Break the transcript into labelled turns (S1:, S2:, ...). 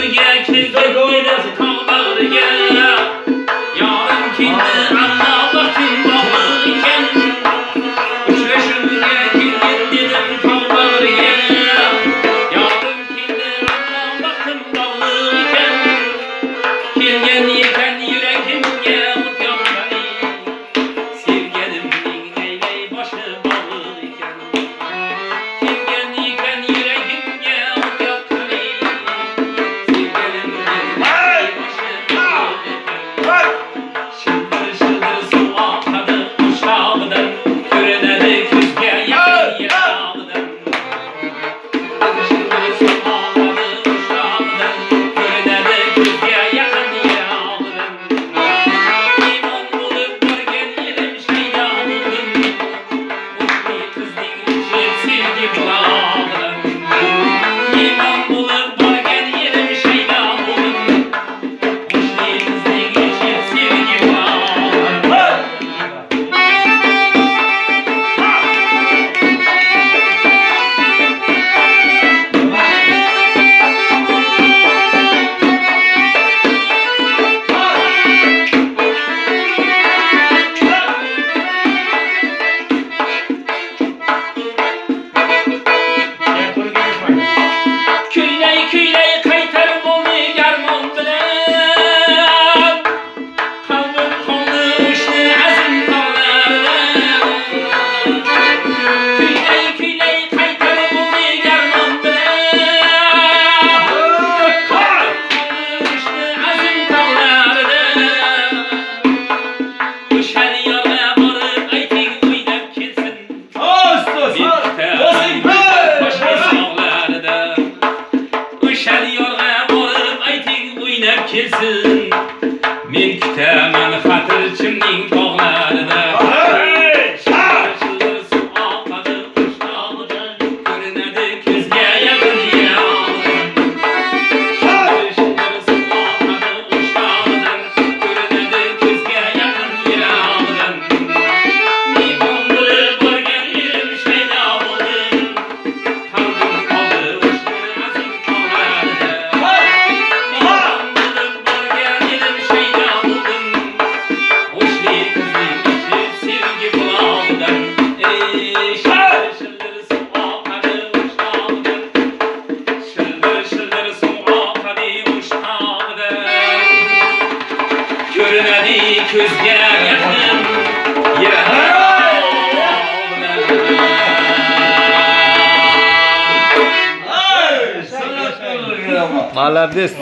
S1: Köşürge kirgin gelip tağlarga yarım kindi amma vaktin bağlı iken Köşürge kirgin gelip tağlarga yarım kindi amma vaktin bağlı iken Kelgen yeken yüreğimge ot yapmayı Sevgelimning neyley başı bağlı iken Kelgen yeken yüreğimge ot yapmayı Sevgelimning neyley başı bağlı iken Şıldır şıldır su akadı uşağıdan Görünedi küzge yakın yağıdan Şıldır su akadı uşağıdan Görünedi küzge yakın İman bulup görgen yerim şeyda buldum Mutlu kızning içi sevgi bulağıdan İman bulup görgen yerim şeyda buldum Mutlu kızning içi sevgi bulağıdan Küyley küyley kaytar bolu garmon bilen Kalbim koldu uçtu azim dağlardan Küyley küyley kaytar bolu garmon bilen Kalbim koldu uçtu azim dağlardan Uşar yana varıp ayting oynab kelsin Uşar yorga borib ayting o'ynab kelsin Men kutaman xotirjamning tog'larida Shildir suv oqadi qushog'idan Ko'rinadi ko'zga yaqin yog'idan Shildir suv oqadi qushog'idan Ko'rinadi ko'zga yaqin yog'idan Mehmon bo'lib borgan yerim shaydo bo'ldim Qalbim qoldi o'shni azim tog'larida Mehmon bo'lib borgan yerim shaydo bo'ldim O'shli qizning ichi sevgi bulog'idan Shildir shildir suv oqadi qushog'idan Shildir shildir suv oqadi qushog'idan Ko'rinadi ko'zga yaqin
S2: Молодец.